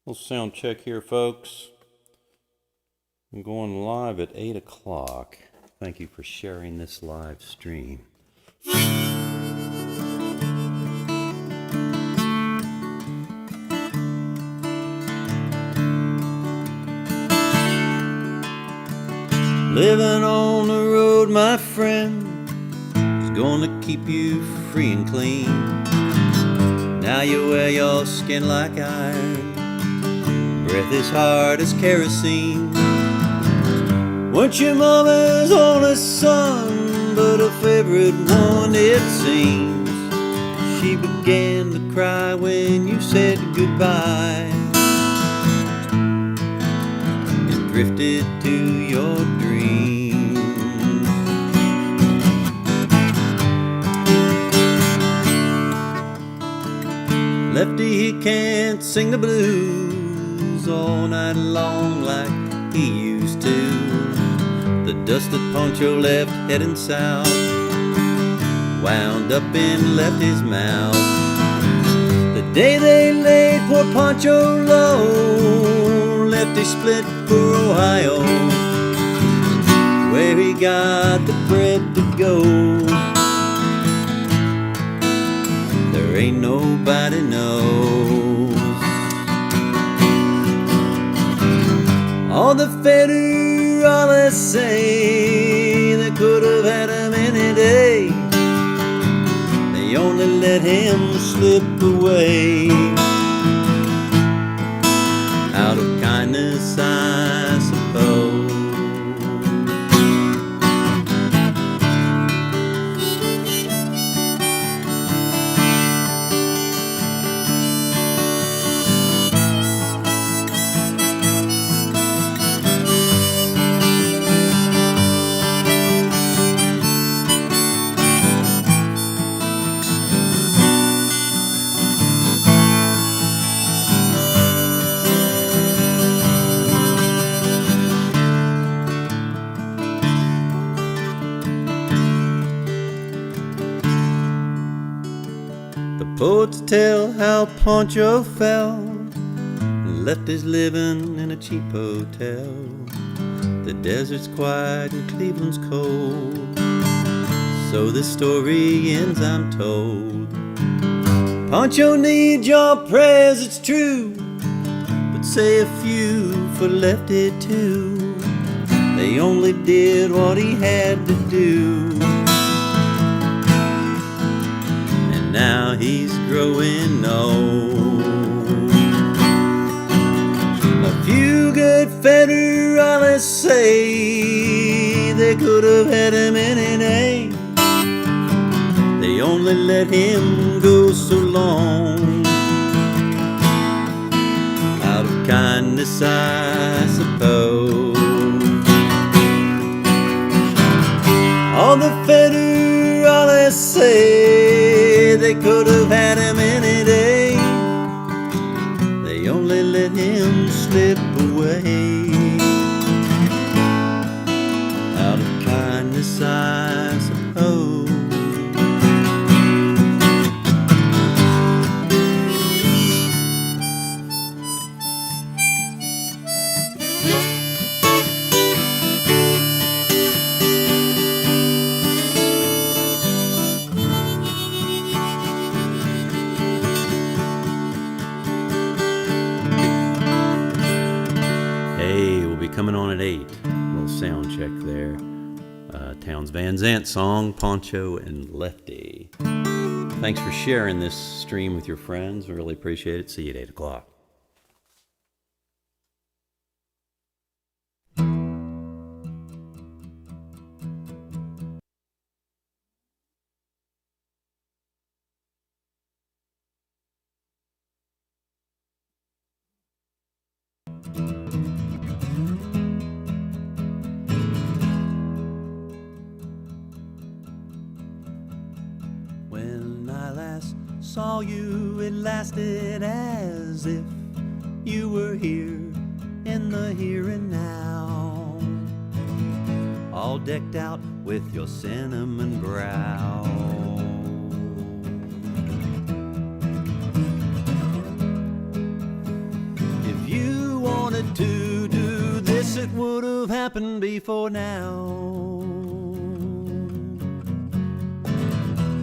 Little sound check here, folks. I'm going live at 8 o'clock. Thank you for sharing this live stream. Living on the road, my friend, is gonna keep you free and clean. Now you wear your skin like iron, breath as hard as kerosene. Weren't your mama's only son, but a favorite one it seems. She began to cry when you said goodbye and drifted to your dreams. Lefty, he can't sing the blues all night long like he used to. The dusted poncho left heading south, wound up in Lefty's mouth. The day they laid poor Poncho low, Lefty split for Ohio, where he got the bread to go. There ain't nobody knows. All the federales say they could have had him any day. They only let him slip away out of kindness, I suppose. Poets tell how Poncho fell and left his living in a cheap hotel. The desert's quiet and Cleveland's cold, so this story ends, I'm told. Poncho needs your prayers, it's true, but say a few for Lefty too. They only did what he had to do. Now he's growing old. A few good federales say they could have had him any day. They only let him go so long out of kindness, I suppose. All the federales say they could have had him any day. They only let him slip away out of kindness, I suppose. Coming on at 8. Little sound check there. Townes Van Zandt song, Poncho and Lefty. Thanks for sharing this stream with your friends. We really appreciate it. See you at 8 o'clock. Saw you, it lasted as if you were here in the here and now, all decked out with your cinnamon brow. would have happened before now.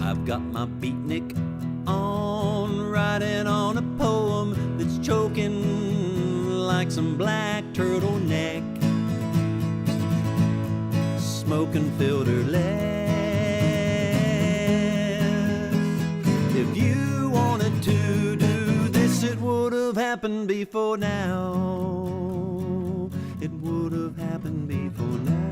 I've got my beatnik on, writing on a poem that's choking like some black turtleneck, smoking filter less. If you wanted to do this, it would have happened before now. It would have happened before now.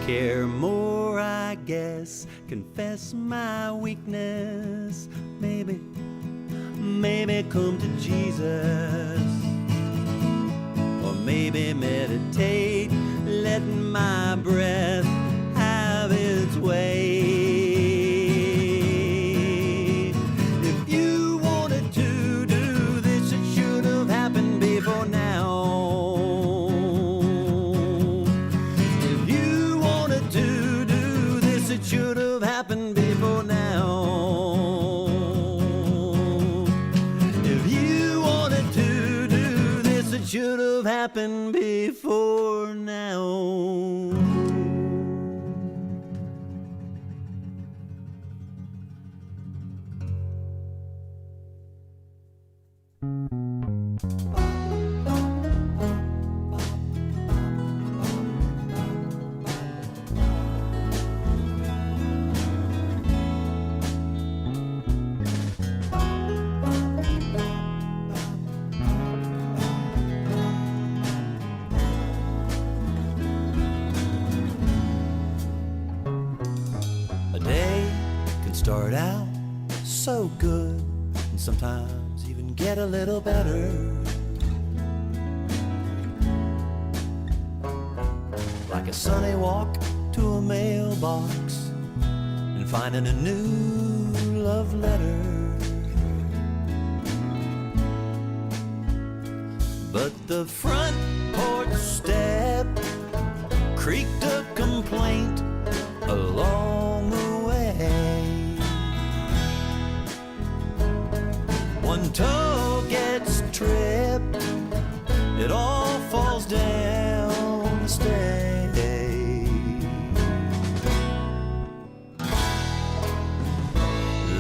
Care more, I guess, confess my weakness, maybe come to Jesus, or maybe meditate, letting my breath have its way. If you wanted to do this, it should have happened before now. It should have happened before now. If you wanted to do this, it should have happened before now. Start out so good and sometimes even get a little better, like a sunny walk to a mailbox and finding a new love letter. But the front porch step creaked a complaint along the way. One toe gets tripped, it all falls down the stairs.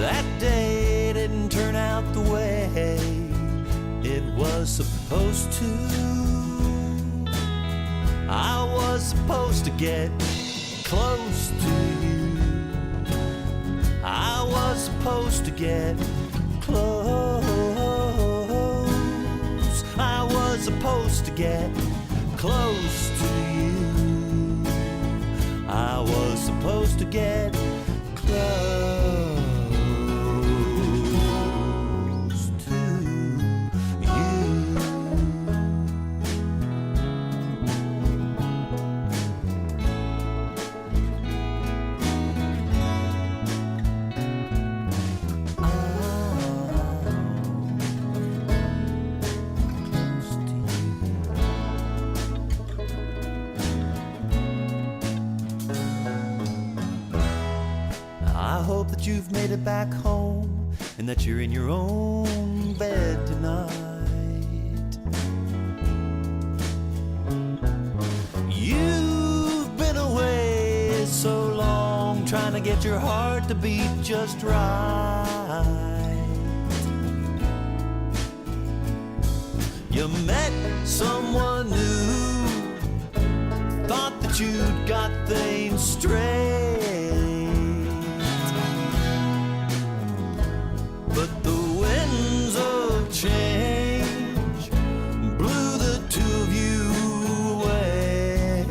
That day didn't turn out the way it was supposed to. I was supposed to get close to you. I was supposed to get close. I was supposed to get close to you. I was supposed to get close to you. I hope that you've made it back home and that you're in your own bed tonight. You've been away so long, trying to get your heart to beat just right. You met someone new, thought that you'd got things straight. But the winds of change blew the two of you away.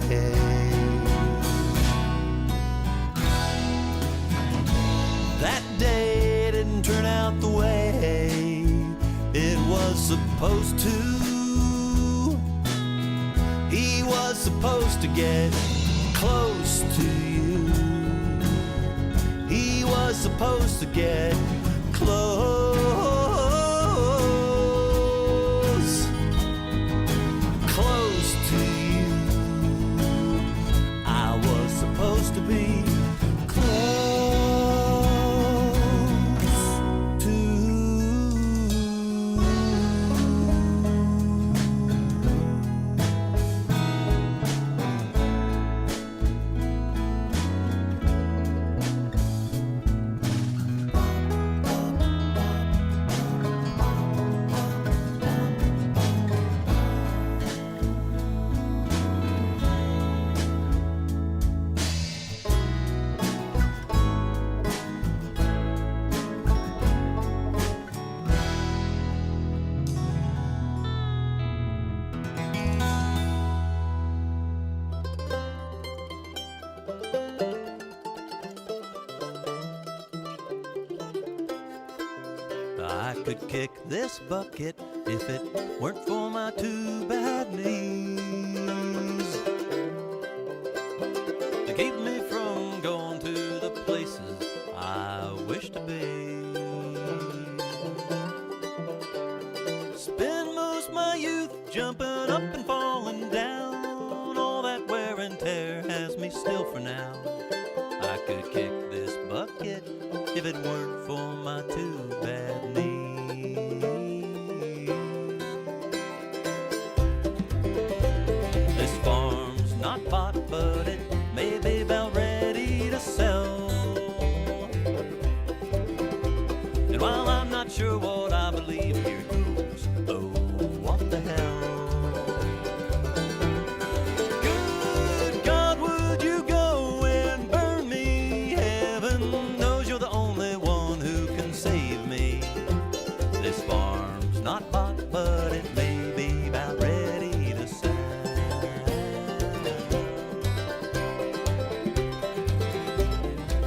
That day didn't turn out the way it was supposed to. He was supposed to get close to you. He was supposed to get close, close to you. I was supposed to be close to I could kick this bucket if it weren't for my two bad knees. They keep me from going to the places I wish to be. Spend most my youth jumping up and falling down. All that wear and tear has me still for now. I could kick this bucket if it weren't for my two bad knees. This farm's not bought, but it may be about ready to sell. And while I'm not sure what I believe, here goes, oh, what the hell. Good God, would you go and burn me? Heaven knows you're the only one who can save me. This farm's not bought, but it may be about ready to sell.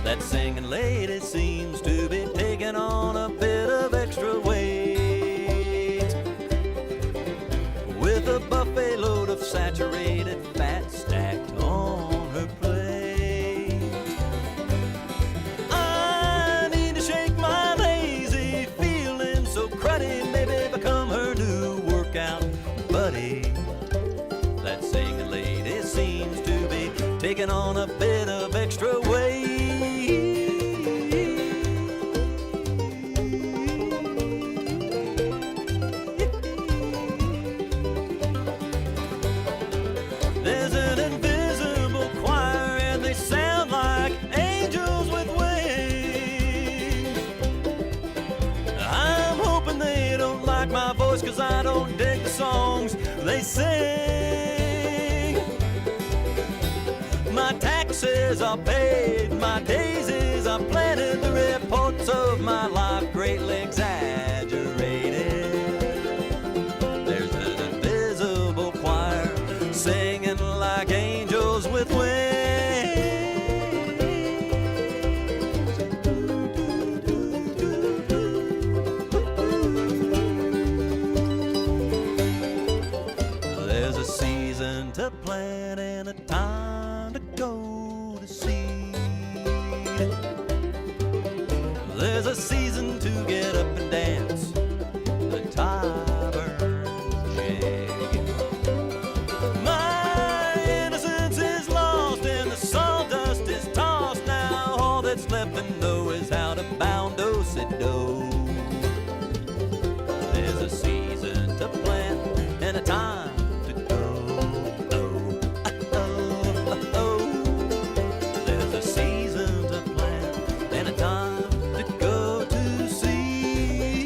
That singing lady seems to be taking on a bit of extra weight, with a buffet load of saturated fat stacked on her plate. I need to shake my lazy feeling so cruddy, maybe become her new workout buddy. That singing lady seems to be taking on a bit of extra weight. There's an invisible choir and they sound like angels with wings. I'm hoping they don't like my voice, 'cause I don't dig the songs they sing. My taxes are paid, my daisies are planted, the reports of my life greatly exaggerated. There's an invisible choir singing like angels with wings. There's a season to plant and a time to go to seed. There's a season to get up and dance the tavern jig. My innocence is lost and the sawdust is tossed. Now all that's left to know is how to bound do-si-do. There's a season to plant and a time to go. There's a season to plant and a time to go to sea.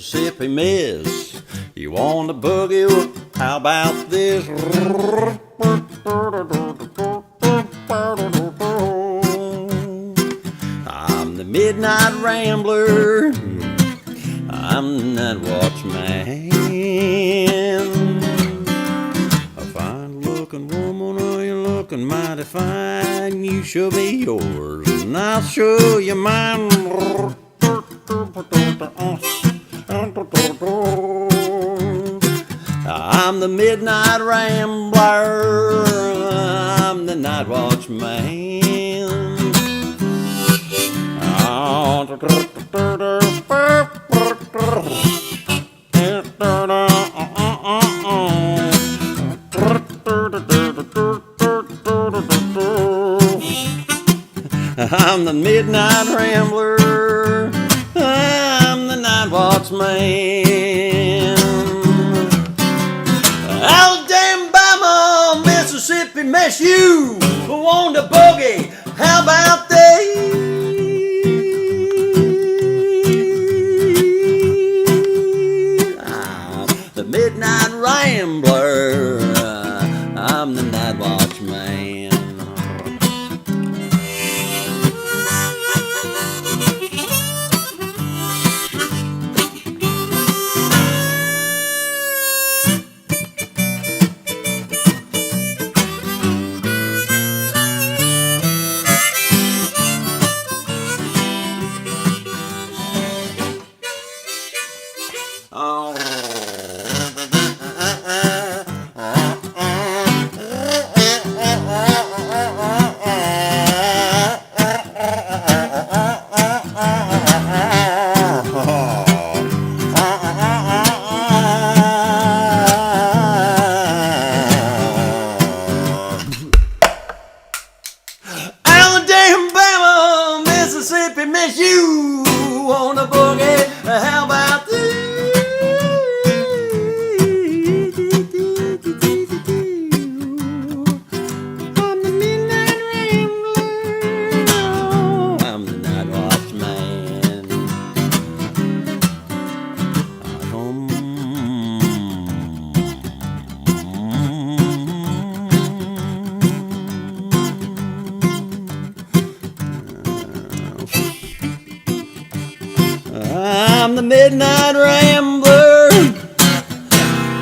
Mississippi Miss. You want to boogie? Well, how about this? I'm the midnight rambler. I'm the night watchman. A fine-looking woman, are you looking mighty fine? You show me yours, and I'll show you mine. I'm the midnight rambler. I'm the night watchman. I'm the midnight rambler. I'm the night watchman. Alabama, Mississippi, mess you want a boogie? How about they? I'm the midnight rambler. I'm the night watchman. Alabama, Mississippi, miss you on a boogie. How about this? I'm the midnight rambler. I'm the night watchman. I'm the midnight rambler.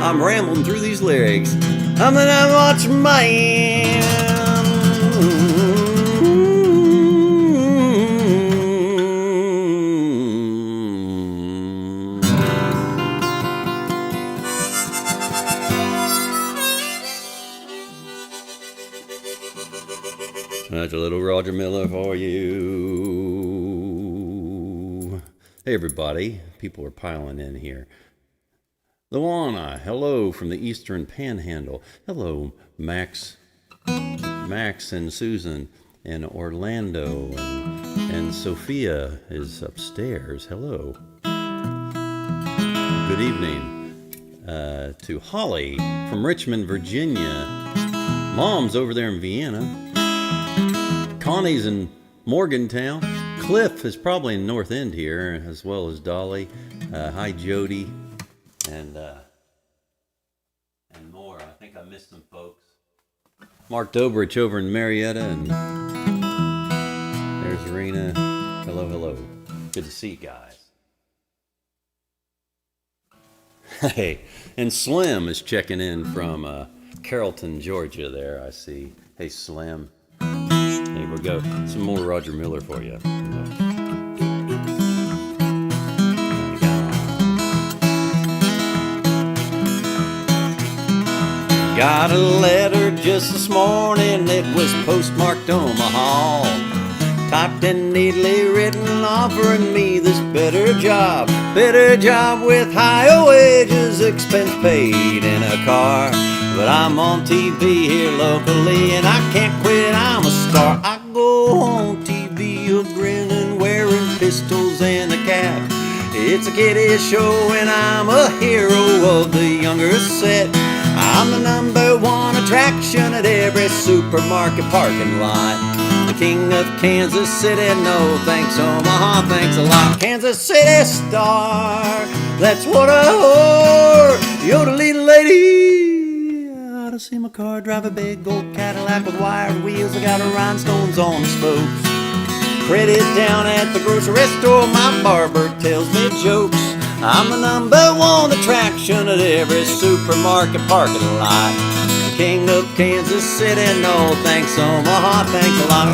I'm rambling through these lyrics. I'm the night watchman. That's a little Roger Miller for you. Hey everybody, people are piling in here. Luana, hello from the Eastern Panhandle. Hello, Max and Susan and Orlando and Sophia is upstairs. Hello. Good evening to Holly from Richmond, Virginia. Mom's over there in Vienna. Connie's in Morgantown. Cliff is probably in North End here, as well as Dolly. Hi, Jody, and more. I think I missed some folks. Mark Dobrich over in Marietta, and there's Rena. Hello, hello. Good to see you guys. Hey, and Slim is checking in from Carrollton, Georgia. There, I see. Hey, Slim. Here we go. Some more Roger Miller for you. Got a letter just this morning. It was postmarked Omaha. Typed and neatly written, offering me this better job with higher wages, expense paid in a car. But I'm on TV here locally, and I can't quit, I'm a star. I go on TV a grinning, wearing pistols and a cap. It's a kiddish show, and I'm a hero of the younger set. I'm the #1 attraction at every supermarket parking lot. The king of Kansas City, no thanks Omaha, thanks a lot. Kansas City star, That's what I whore. Yodeling lady. I ought to see my car drive a big gold Cadillac with wired wheels. I got rhinestones on the spokes. Credit down at the grocery store. My barber tells me jokes. I'm the #1 attraction at every supermarket parking lot. The king of Kansas City. No thanks, Omaha. Thanks a lot.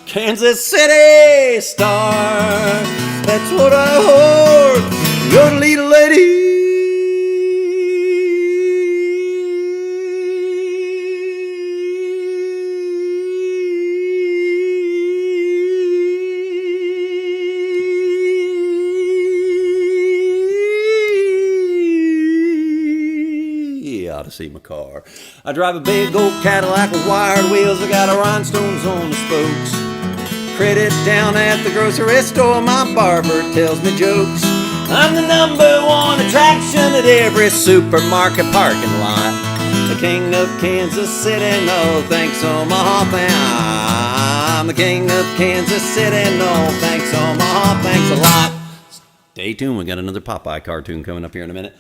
Kansas City star, that's what I whore. Yodeling lady. Ought to see my car. I drive a big old Cadillac with wired wheels. I got rhinestones on the spokes. Credit down at the grocery store. My barber tells me jokes. I'm the #1 attraction at every supermarket parking lot. The king of Kansas City. No thanks, Omaha. I'm the king of Kansas City. No thanks, Omaha. Thanks a lot. Stay tuned. We got another Popeye cartoon coming up here in a minute.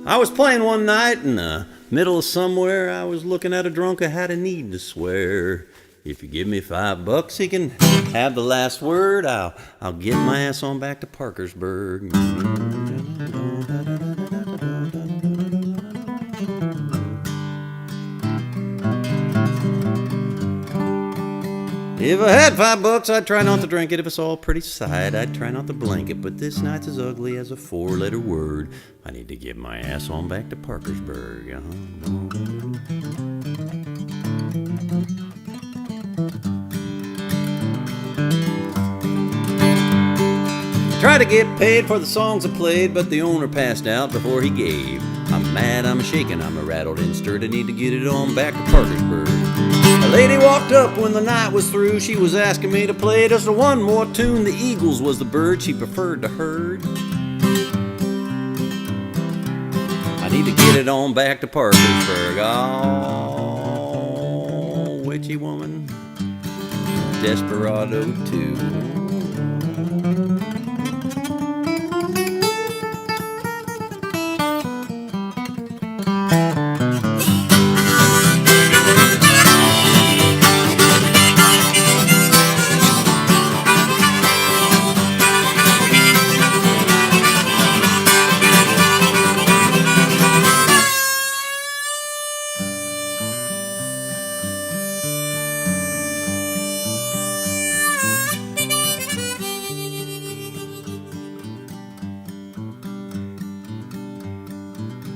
I was playing one night in the middle of somewhere. I was looking at a drunk who had a need to swear. If you give me $5, he can have the last word. I'll get my ass on back to Parkersburg. If I had $5, I'd try not to drink it. If it's all pretty sight, I'd try not to blink it. But this night's as ugly as a 4-letter word. I need to get my ass on back to Parkersburg. Try to get paid for the songs I played, but the owner passed out before he gave. I'm mad, I'm shaking, I'm rattled and stirred. I need to get it on back to Parkersburg. A lady walked up when the night was through. She was asking me to play just one more tune. The Eagles was the bird she preferred to herd. I need to get it on back to Parkersburg. Oh, witchy woman, desperado too.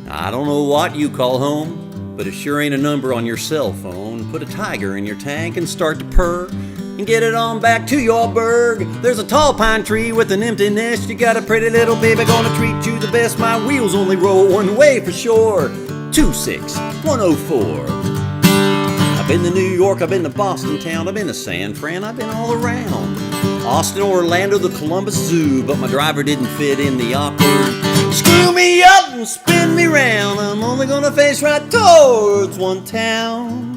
I don't know what you call home, but it sure ain't a number on your cell phone. Put a tiger in your tank and start to purr and get it on back to your burg. There's a tall pine tree with an empty nest. You got a pretty little baby gonna treat you the best. My wheels only roll one way for sure. 26104. I've been to New York, I've been to Boston town, I've been to San Fran, I've been all around. Austin, Orlando, the Columbus Zoo, but my driver didn't fit in the awkward. Screw me up and spin me round. I'm only gonna face right towards one town.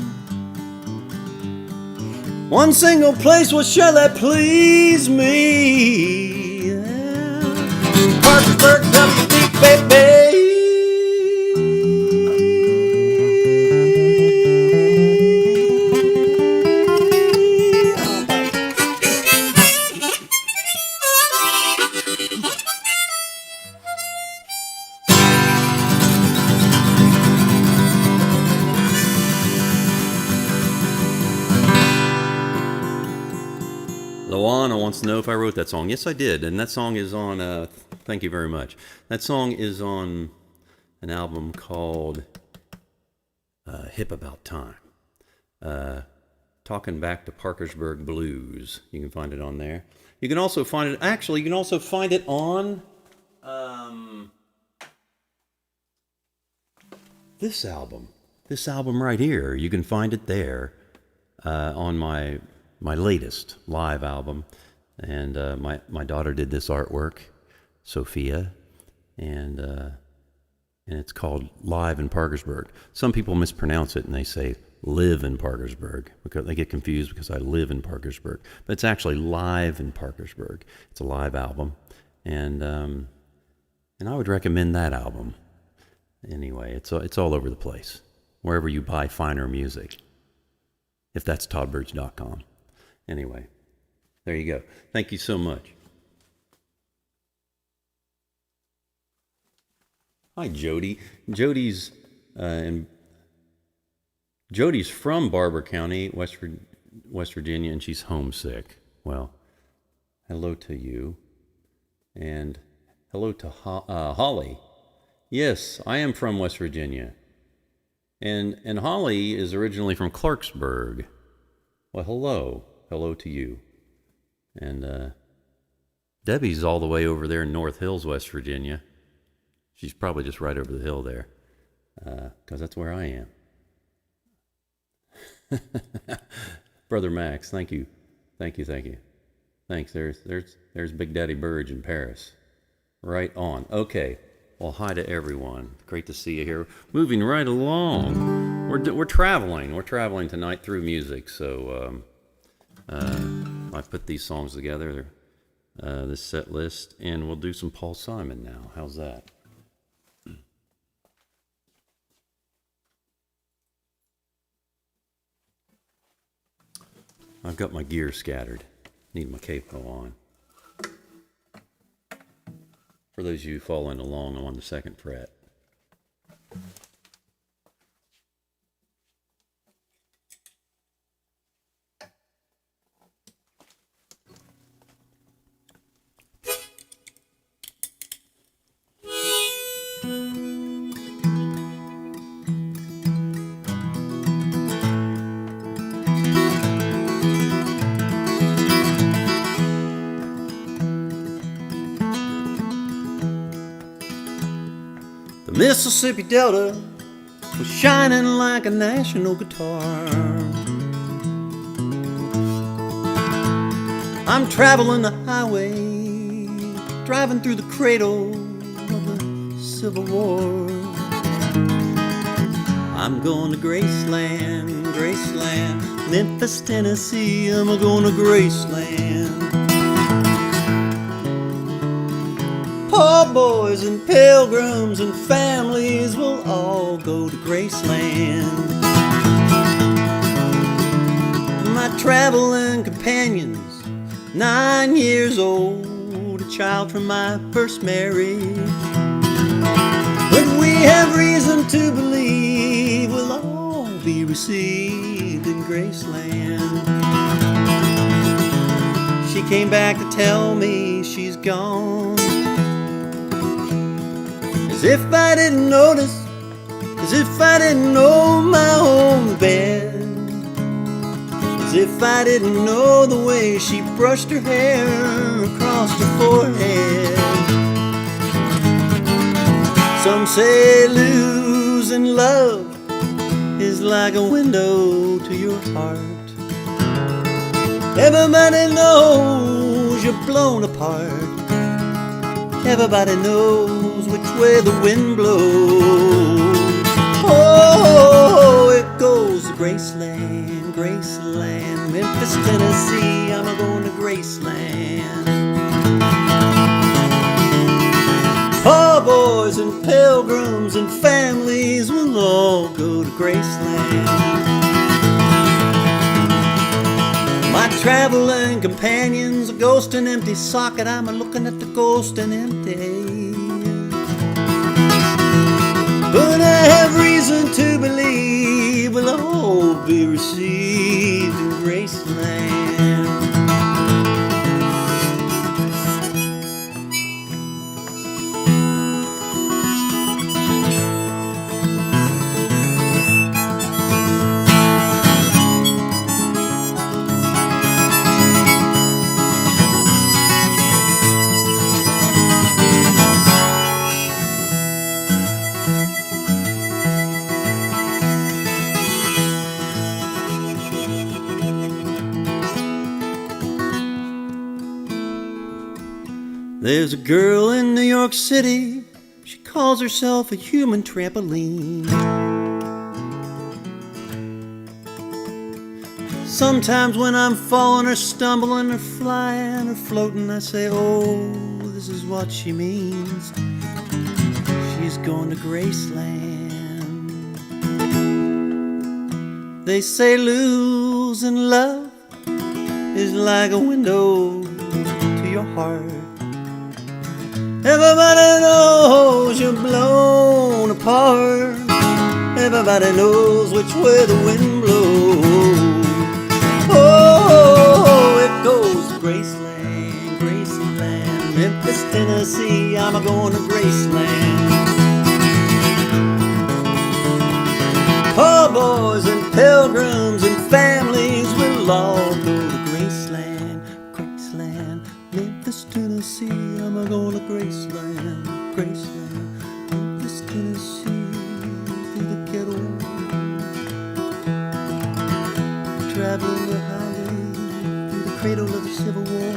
One single place, well, sure that please me. Parkersburg, up the deep, baby. Luana wants to know if I wrote that song. Yes, I did, and that song is on, I Thank you very much. That song is on an album called Hip About Time. Talking Back to Parkersburg Blues. You can find it on there. You can also find it, actually, you can also find it on this album. This album right here. You can find it there on my latest live album. And my daughter did this artwork, Sophia, and it's called Live in Parkersburg. Some people mispronounce it and they say Live in Parkersburg because they get confused because I live in Parkersburg. But it's actually Live in Parkersburg. It's a live album, and I would recommend that album. Anyway, it's all over the place, wherever you buy finer music, if that's toddbirch.com. Anyway, there you go. Thank you so much. Hi, Jody. Jody's from Barber County, West Virginia, and she's homesick. Well, hello to you, and hello to Holly. Yes, I am from West Virginia, and Holly is originally from Clarksburg. Well, hello to you, and Debbie's all the way over there in North Hills, West Virginia. She's probably just right over the hill there, because that's where I am. Brother Max, thank you. Thanks. There's Big Daddy Burge in Paris. Right on. Okay. Well, hi to everyone. Great to see you here. Moving right along. We're traveling. We're traveling tonight through music. So I put these songs together, this set list, and we'll do some Paul Simon now. How's that? I've got my gear scattered. Need my capo on. For those of you following along, I'm on the 2nd fret. Mississippi Delta was shining like a national guitar. I'm traveling the highway, driving through the cradle of the Civil War. I'm going to Graceland, Graceland, Memphis, Tennessee. I'm going to Graceland. Poor boys and pilgrims and families will all go to Graceland. My traveling companions, 9 years old, a child from my first marriage. But we have reason to believe we'll all be received in Graceland. She came back to tell me she's gone, as if I didn't notice, as if I didn't know my own bed, as if I didn't know the way she brushed her hair across her forehead. Some say losing love is like a window to your heart. Everybody knows you're blown apart. Everybody knows which way the wind blows. Oh, it goes to Graceland, Graceland, Memphis, Tennessee. I'm going to Graceland. Poor boys and pilgrims and families will all go to Graceland. My traveling companions, a ghost and empty socket. I'm looking at the ghost and empty. But I have reason to believe we'll all be received in Graceland. There's a girl in New York City, she calls herself a human trampoline. Sometimes when I'm falling or stumbling or flying or floating, I say, oh, this is what she means. She's going to Graceland. They say losing love is like a window to your heart. Everybody knows you're blown apart. Everybody knows which way the wind blows. Oh, it goes to Graceland, Graceland, Memphis, Tennessee, I'm a-going to Graceland. Poor boys and pilgrims and families will all go to Graceland, Graceland, Memphis, Tennessee, I'm a-going to Graceland, Graceland, Memphis, Tennessee, through the ghetto, traveling the highway, through the cradle of the Civil War,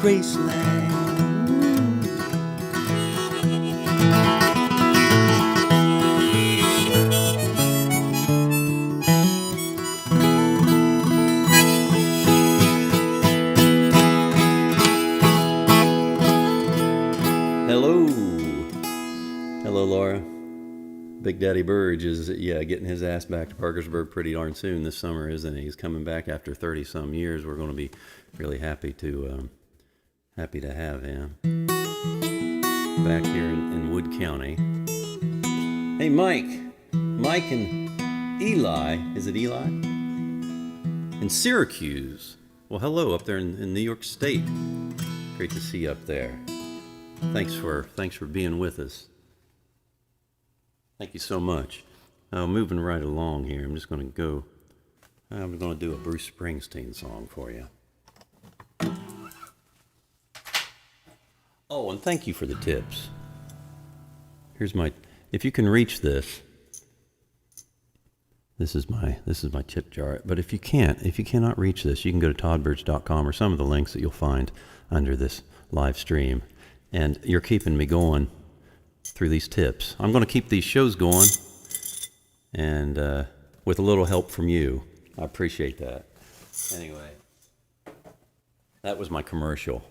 Graceland. Hello, Laura. Big Daddy Burge is, getting his ass back to Parkersburg pretty darn soon this summer, isn't he? He's coming back after 30-some years. We're going to be really happy to have him back here in Wood County. Hey, Mike and Eli. Is it Eli? In Syracuse. Well, hello up there in New York State. Great to see you up there. Thanks for being with us. Thank you so much. Moving right along here, I'm going to do a Bruce Springsteen song for you. Oh, and thank you for the tips. If you can reach this is my tip jar. But if you cannot reach this, you can go to toddbirch.com or some of the links that you'll find under this live stream. And you're keeping me going through these tips. I'm going to keep these shows going, and with a little help from you. I appreciate that. Anyway, that was my commercial.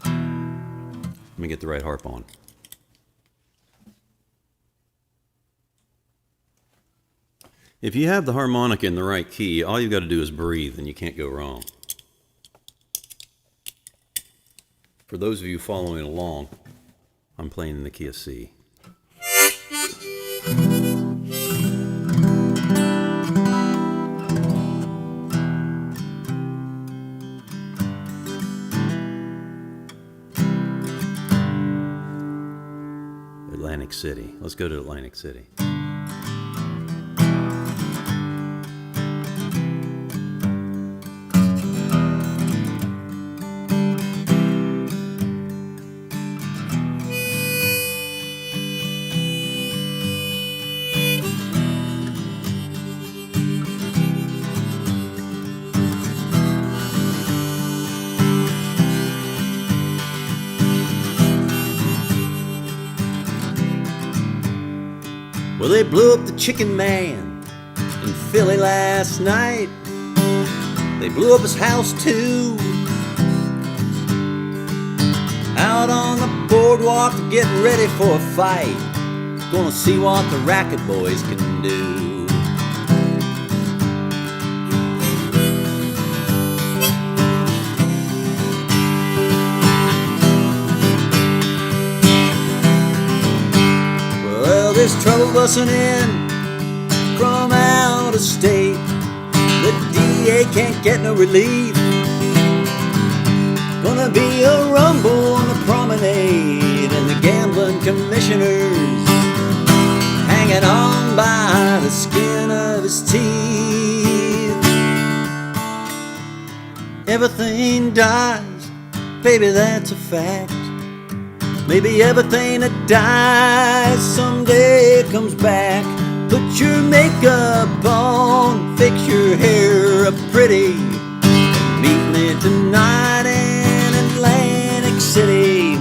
Let me get the right harp on. If you have the harmonica in the right key, all you've got to do is breathe and you can't go wrong. For those of you following along, I'm playing in the key of C. Atlantic City. Let's go to Atlantic City. Well, they blew up the Chicken Man in Philly last night. They blew up his house too. Out on the boardwalk, they're getting ready for a fight. Gonna see what the racket boys can do. There's trouble busting in from out of state. The DA can't get no relief. Gonna be a rumble on the promenade, and the gambling commissioners hanging on by the skin of his teeth. Everything dies, baby, that's a fact. Maybe everything that dies someday comes back. Put your makeup on, fix your hair up pretty. Meet me tonight in Atlantic City.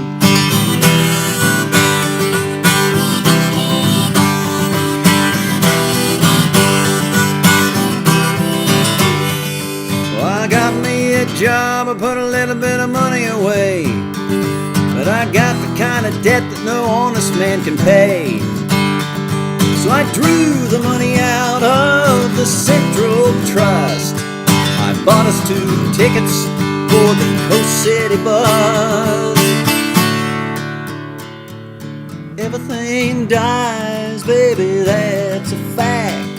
Well, I got me a job, I put a little bit of money away, but I got the kind of debt that no honest man can pay. So I drew the money out of the Central Trust. I bought us 2 tickets for the Coast City bus. Everything dies, baby, that's a fact.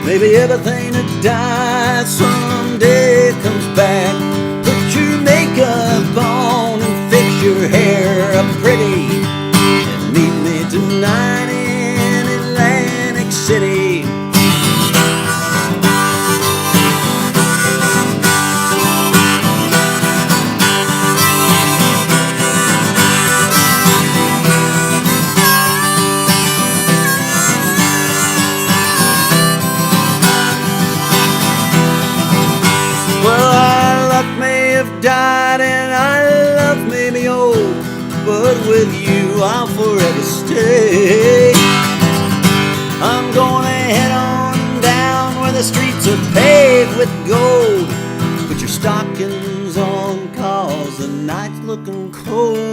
Maybe everything that dies someday comes back. Put your makeup on and fix your hair up pretty, and meet me tonight in Atlantic City. Well, our luck may have died and our love may be old, but with you I'll forever stay. I'm gonna head on down where the streets are paved with gold. Put your stockings on, 'cause the night's looking cold.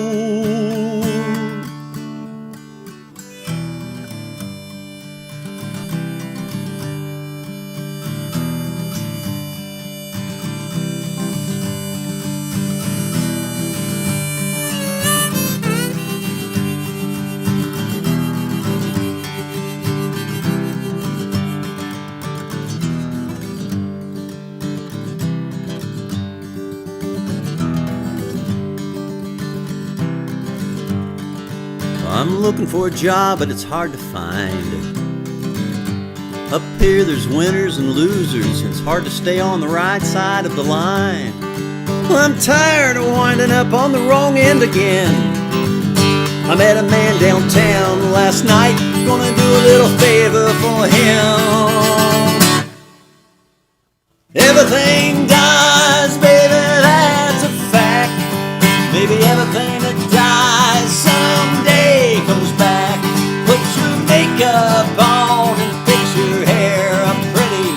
I'm looking for a job, but it's hard to find. Up here there's winners and losers, and it's hard to stay on the right side of the line. Well, I'm tired of winding up on the wrong end again. I met a man downtown last night, gonna do a little favor for him. Everything dies, baby, that's a fact. Maybe everything that dies someday comes back. Put your makeup on and fix your hair up pretty,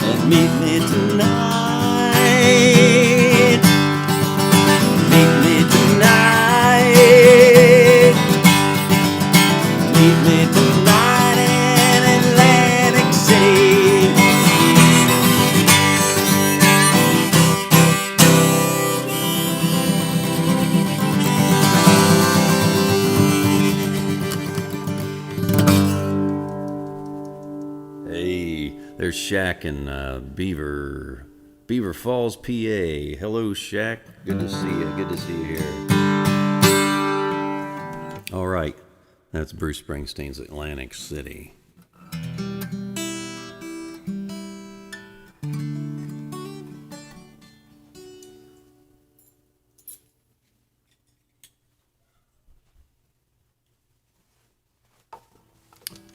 and meet me tonight. Meet me tonight. Meet me tonight in Atlantic City. Hey, there's Shaq in Beaver Falls, PA. Hello, Shaq. Good to see you. Good to see you here. All right, that's Bruce Springsteen's Atlantic City.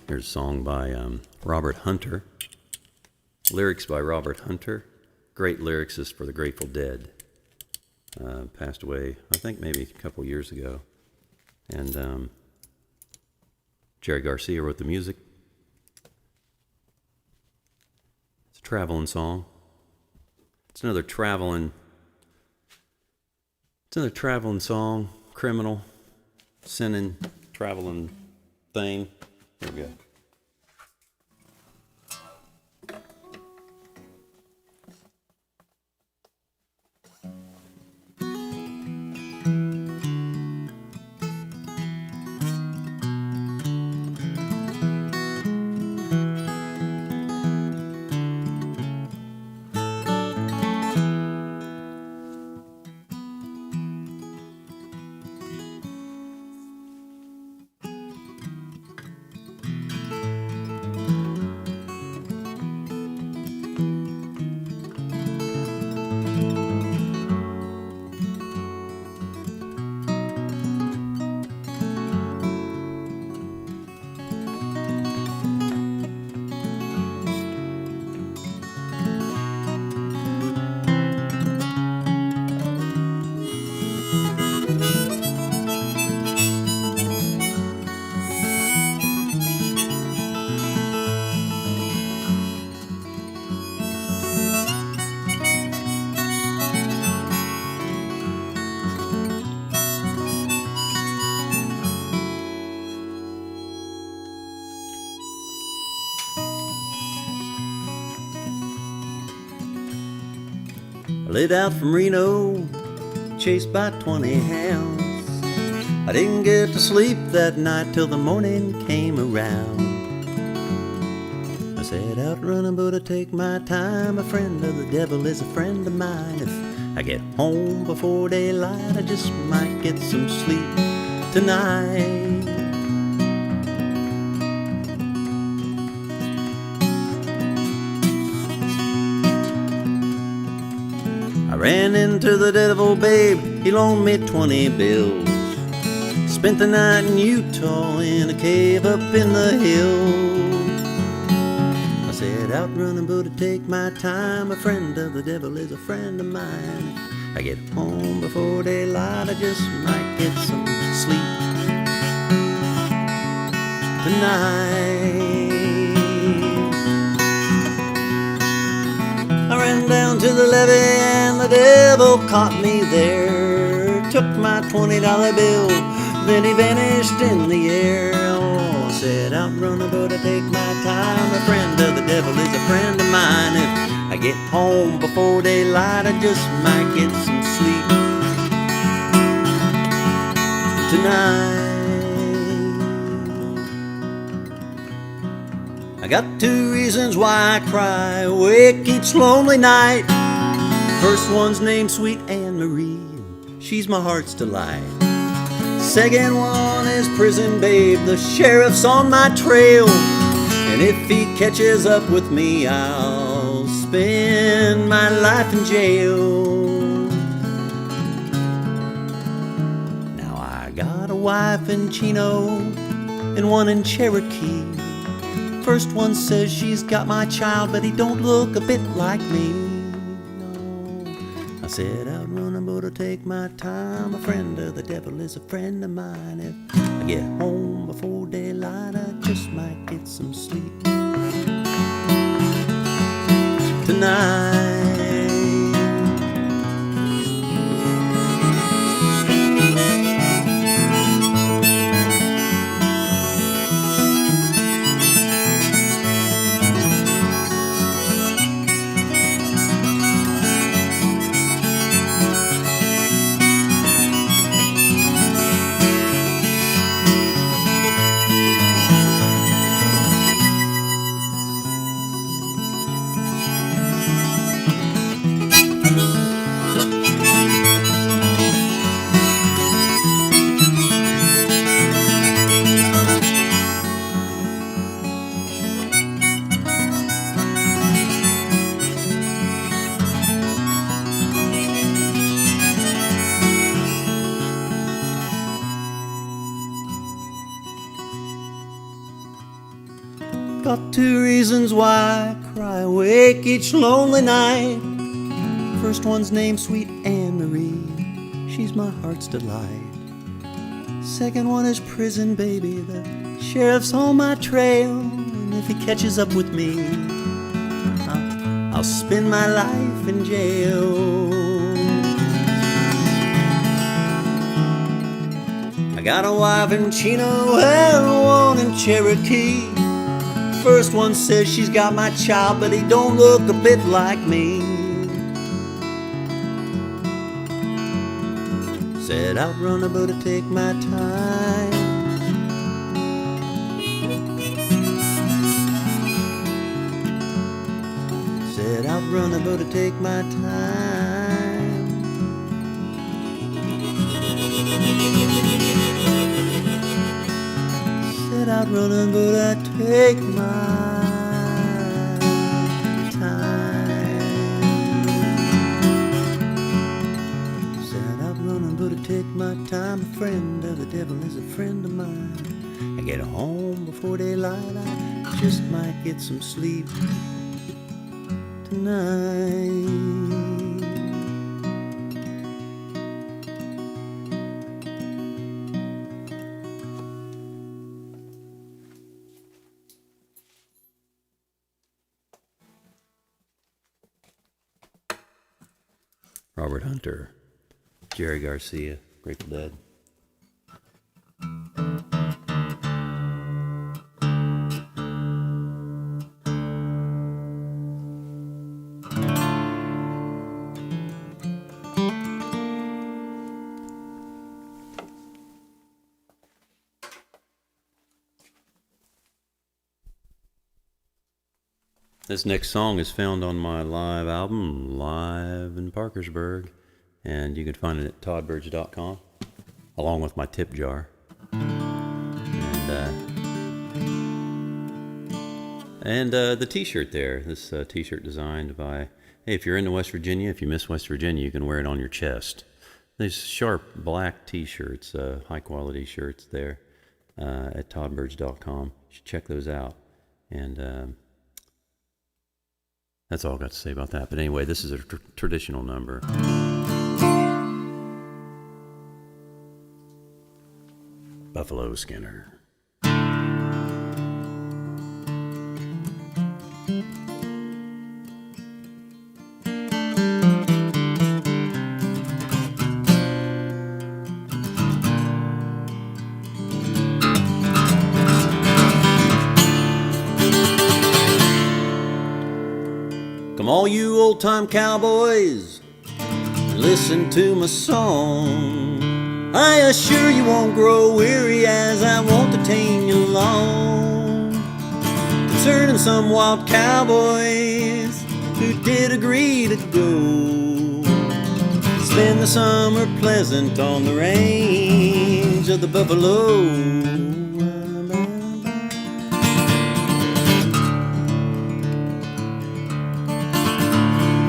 Here's a song by Robert Hunter. Lyrics by Robert Hunter. Great lyricist for the Grateful Dead. Passed away, I think, maybe a couple years ago. And Jerry Garcia wrote the music. It's a traveling song. It's another traveling song. Criminal, sinning, traveling thing. Here we go. lit out from Reno, chased by 20 hounds. I didn't get to sleep that night till the morning came around. I set out running, but I take my time. A friend of the devil is a friend of mine. If I get home before daylight, I just might get some sleep tonight. I ran into the devil, babe, he loaned me 20 bills. Spent the night in Utah in a cave up in the hills. I set out running, but I take my time. A friend of the devil is a friend of mine. If I get home before daylight, I just might get some sleep tonight. I ran down to the levee and the devil caught me there. Took my $20 bill, then he vanished in the air. Oh, I said out running, but I take my time. A friend of the devil is a friend of mine. If I get home before daylight, I just might get some sleep tonight. I got 2 reasons why I cry awake each lonely night. First one's named Sweet Anne Marie, she's my heart's delight. Second one is prison babe, the sheriff's on my trail. And if he catches up with me, I'll spend my life in jail. Now I got a wife in Chino and one in Cherokee. First one says she's got my child, but he don't look a bit like me. I set out running, but I take my time. A friend of the devil is a friend of mine. If I get home before daylight, I just might get some sleep tonight. Got 2 reasons why I cry awake each lonely night. First one's named Sweet Anne Marie, she's my heart's delight. Second one is prison baby, the sheriff's on my trail. And if he catches up with me, I'll spend my life in jail. I got a wife in Chino and one in Cherokee. First one says she's got my child, but he don't look a bit like me. Said out running, but I take my time. Said out running, but I take my time. Said out running, but I take my time. Said out running, but I take my time. A friend of the devil is a friend of mine. I get home before daylight, I just might get some sleep tonight. Robert Hunter, Jerry Garcia, Grateful Dead. This next song is found on my live album, Live in Parkersburg, and you can find it at toddbridge.com, along with my tip jar. And the t-shirt there, this t-shirt designed by, hey, if you're into West Virginia, if you miss West Virginia, you can wear it on your chest. These sharp black t-shirts, high quality shirts there at toddbridge.com. You should check those out. And that's all I've got to say about that. But anyway, this is a traditional number. Buffalo Skinner. Come all you old-time cowboys, listen to my song. I assure you won't grow weary as I won't detain you long. Concerning some wild cowboys who did agree to go spend the summer pleasant on the range of the buffalo.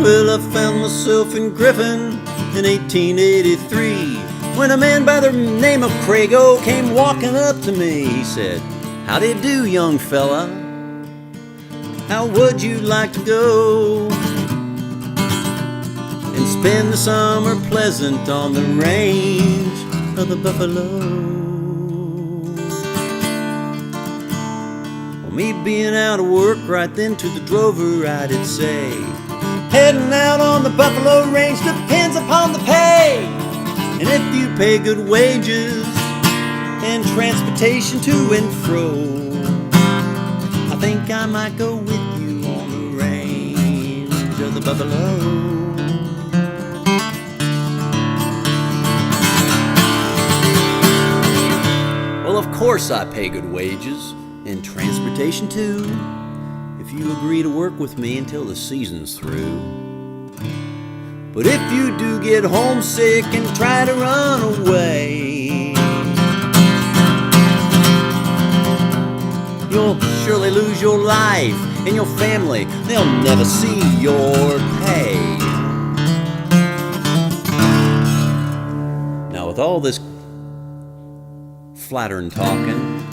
Well, I found myself in Griffin in 1883 when a man by the name of Crago came walking up to me. He said, "How do you do, young fella? How would you like to go and spend the summer pleasant on the range of the buffalo?" Well, me being out of work right then to the drover I did say, heading out on the buffalo range depends upon the pay. And if you pay good wages and transportation to and fro, I think I might go with you on the range of the buffalo. Well, of course I pay good wages and transportation too, if you agree to work with me until the season's through. But if you do get homesick and try to run away, you'll surely lose your life and your family. They'll never see your pay. Now with all this flattering talking,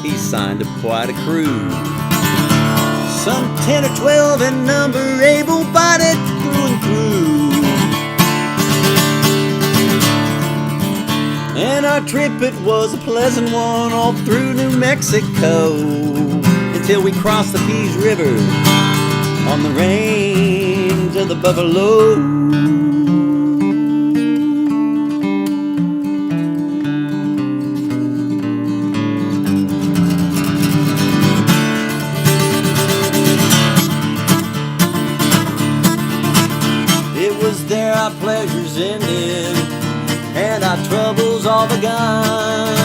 he signed up quite a crew. Some 10 or 12 in number, able-bodied through and through. And our trip, it was a pleasant one all through New Mexico, until we crossed the Peace River on the range of the buffalo. There our pleasures ended and our troubles all begun.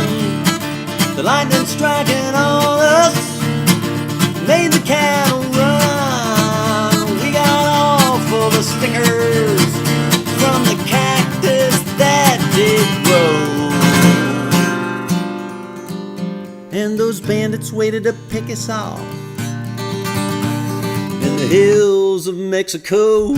The lightning striking on us made the cattle run. We got off of the stickers from the cactus that did grow, and those bandits waited to pick us off in the hills of Mexico.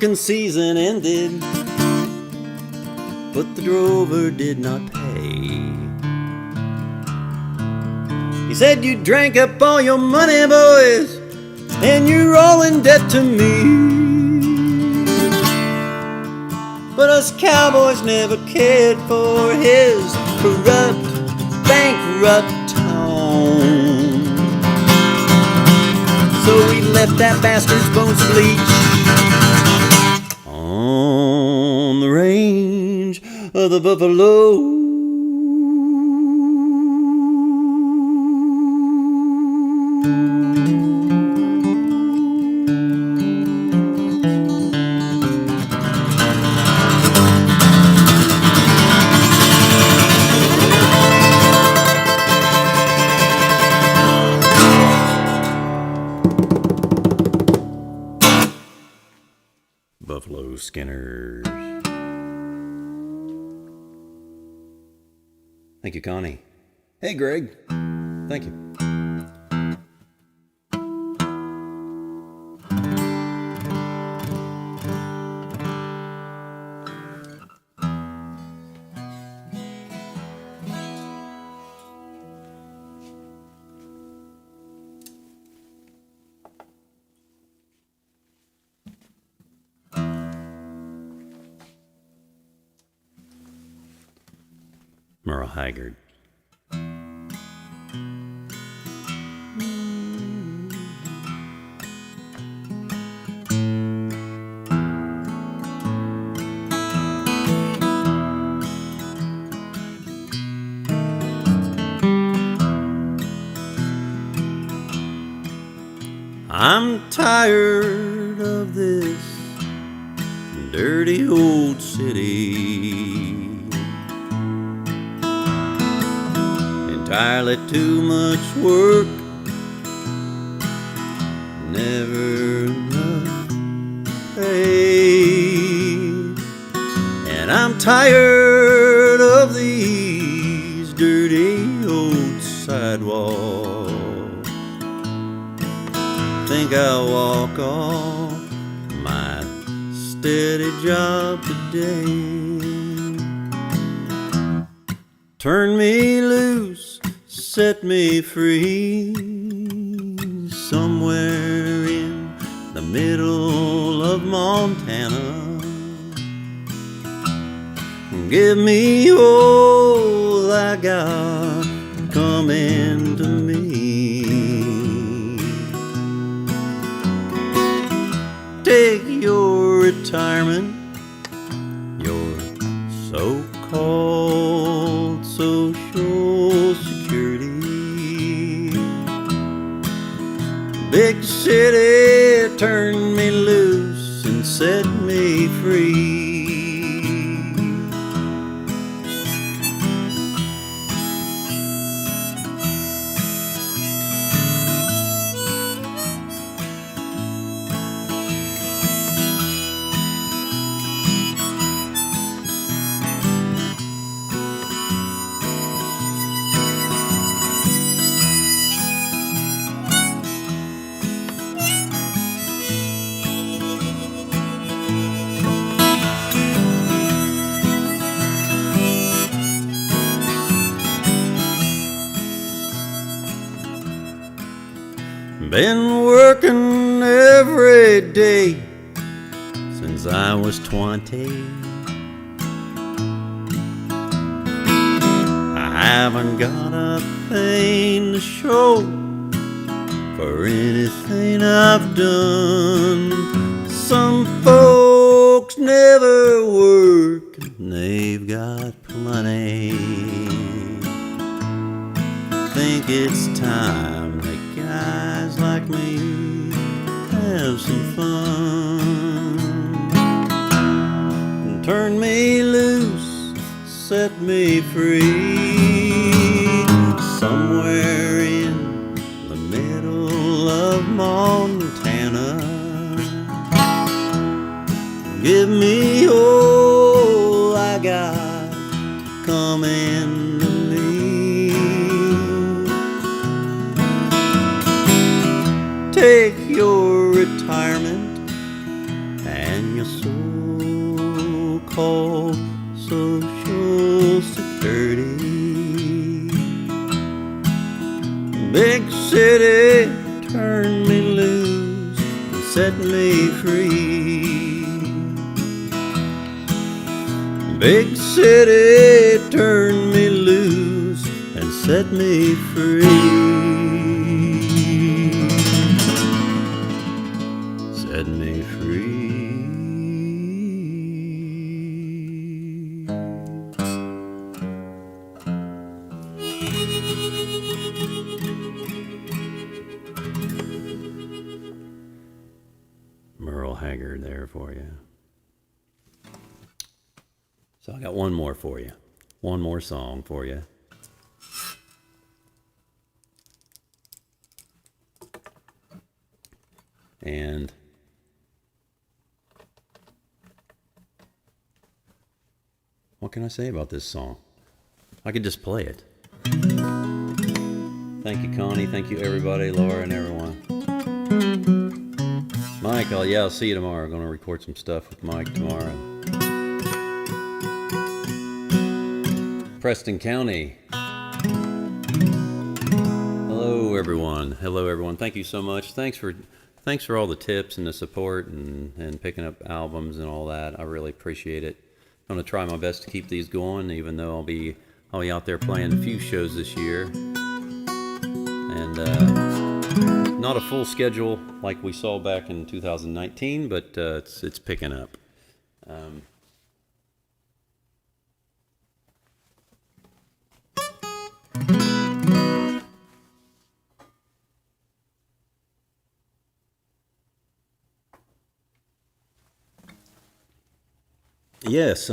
working season ended, but the drover did not pay. He said, "You drank up all your money, boys, and you're all in debt to me." But us cowboys never cared for his corrupt, bankrupt tone. So we left that bastard's bones to bleach on the range of the buffalo. Buffalo Skinners. Thank you, Connie. Hey, Greg. Thank you. Merle Haggard. I'm tired of this dirty old city. Entirely too much work, never enough pay. And I'm tired of these dirty old sidewalks. Think I'll walk off my steady job today. Turn me loose, set me free, somewhere in the middle of Montana. Give me all I got coming to me. Take your retirement, your so-called Social Security. Big city, turn me loose and set me free. Been working every day since I was 20. I haven't got a thing to show for anything I've done. Some folks never work and they've got plenty. Think it's time that guys like me have some fun. Turn me loose, set me free, somewhere in the middle of Montana. Give me all I got coming to me. Take your retirement and your call Social Security. Big city turned me loose and set me free. Big city turned me loose and set me free. Set me free. Merle Haggard there for you. So I got one more for you. One more song for you. And what can I say about this song? I could just play it. Thank you, Connie. Thank you, everybody, Laura and everyone. Mike, I'll see you tomorrow. I'm going to record some stuff with Mike tomorrow. Preston County. Hello, everyone. Hello, everyone. Thank you so much. Thanks for all the tips and the support and picking up albums and all that. I really appreciate it. I'm going to try my best to keep these going, even though I'll be out there playing a few shows this year. And not a full schedule like we saw back in 2019, but it's picking up. Yes,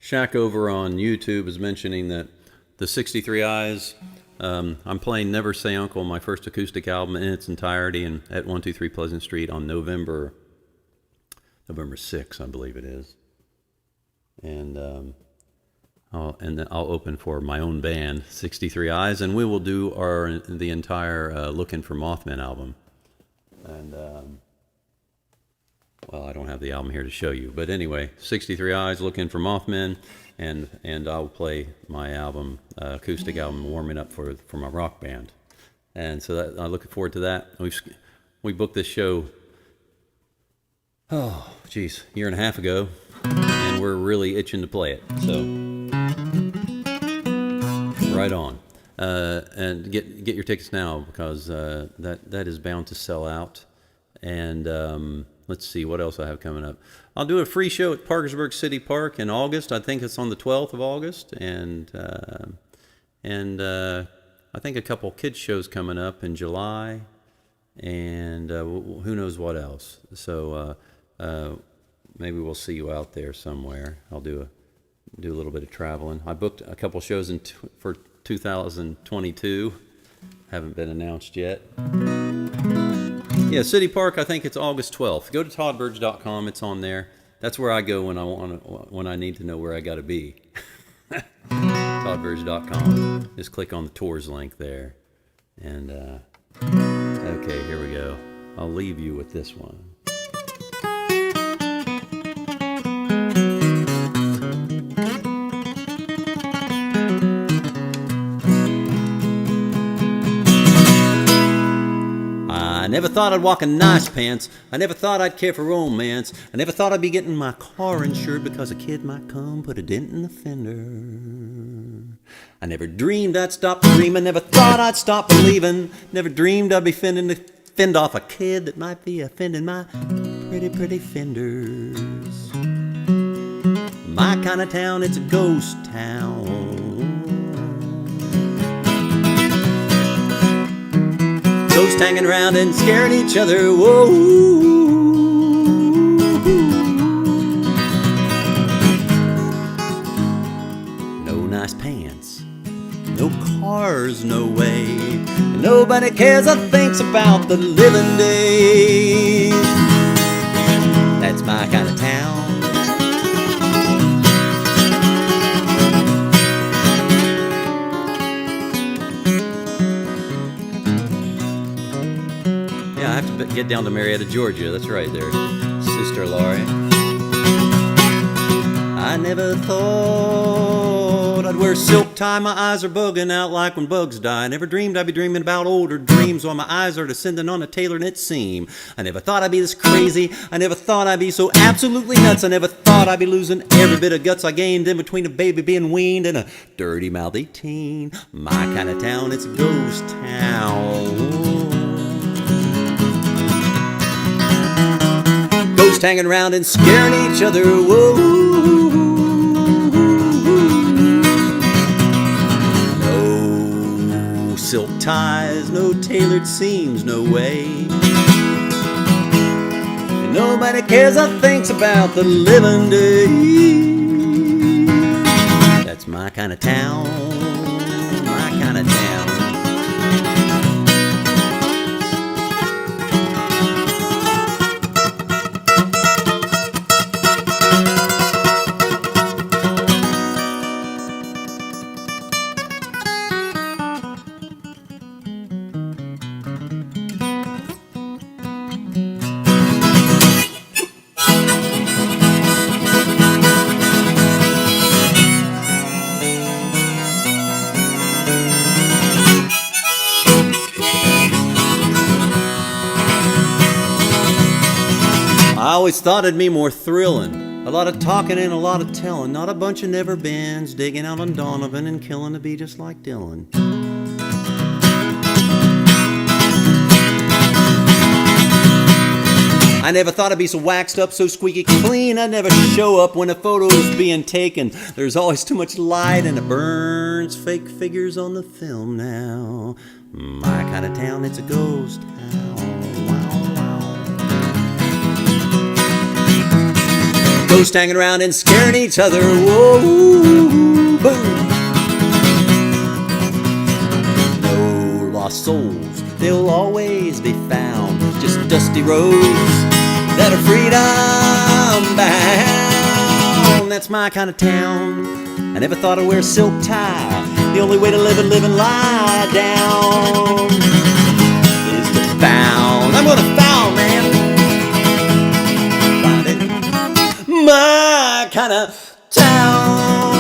Shaq over on YouTube is mentioning that the 63 Eyes, I'm playing Never Say Uncle, my first acoustic album in its entirety, and at 123 Pleasant Street on November 6th, I believe it is. And then I'll open for my own band, 63 Eyes, and we will do the entire Looking for Mothman album. And well, I don't have the album here to show you, but anyway, 63 Eyes, Looking for Mothman, and I'll play my album, acoustic album, warming up for my rock band, and so I'm looking forward to that. We booked this show, a year and a half ago, and we're really itching to play it. So, right on, and get your tickets now because that is bound to sell out, and. Let's see what else I have coming up. I'll do a free show at Parkersburg City Park in August. I think it's on the 12th of August, and I think a couple kids shows coming up in July, and who knows what else. So maybe we'll see you out there somewhere. I'll do a little bit of traveling. I booked a couple shows for 2022. Haven't been announced yet. Yeah, City Park, I think it's August 12th. Go to toddburge.com. It's on there. That's where I go when I need to know where I got to be. toddburge.com. Just click on the tours link there. And, okay, here we go. I'll leave you with this one. I never thought I'd walk in nice pants. I never thought I'd care for romance. I never thought I'd be getting my car insured because a kid might come put a dent in the fender. I never dreamed I'd stop dreaming. Never thought I'd stop believing. Never dreamed I'd be fend off a kid that might be offending my pretty, pretty fenders. My kind of town, it's a ghost town. Ghosts hanging around and scaring each other. Whoa. No nice pants, no cars, no way. And nobody cares or thinks about the living days. That's my kind of town. I have to get down to Marietta, Georgia. That's right there, Sister Laurie. never thought I'd wear a silk tie. My eyes are bugging out like when bugs die. I never dreamed I'd be dreaming about older dreams while my eyes are descending on a tailor knit seam. I never thought I'd be this crazy. I never thought I'd be so absolutely nuts. I never thought I'd be losing every bit of guts I gained in between a baby being weaned and a dirty mouthed 18. My kind of town, it's a ghost town. Ghosts hanging around and scaring each other. Whoa. No silk ties, no tailored seams, no way. And nobody cares or thinks about the living day. That's my kind of town, my kind of town. I always thought it'd be more thrilling. A lot of talking and a lot of telling. Not a bunch of never-beens digging out on Donovan and killing to be just like Dylan. I never thought I'd be so waxed up, so squeaky clean. I'd never show up when a photo is being taken. There's always too much light and it burns fake figures on the film now. My kind of town, it's a ghost town. Ghosts hanging around and scaring each other. Whoa, boom. No lost souls, they'll always be found. Just dusty roads that are freedom bound. That's my kind of town. I never thought I'd wear a silk tie. The only way to live and lie down is to found. I'm gonna found, man. My kind of town.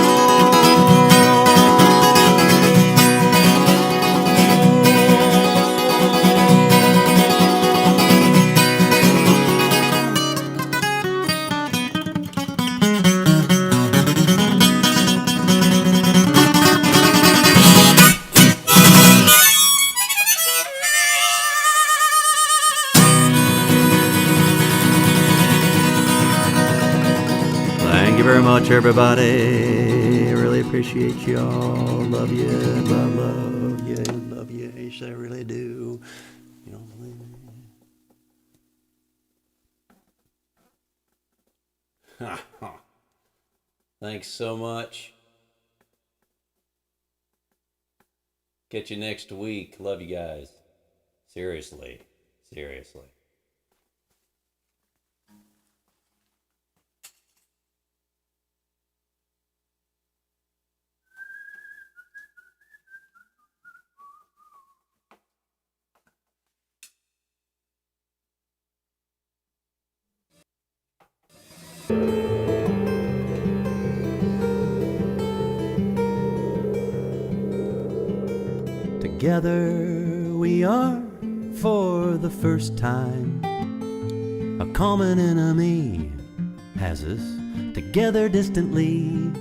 Thank you very much, everybody. I really appreciate y'all. Love you, love you, love you. Yes, I really do. You don't believe me? Thanks so much. Catch you next week. Love you guys. Seriously. Seriously. Together we are for the first time. A common enemy has us together distantly.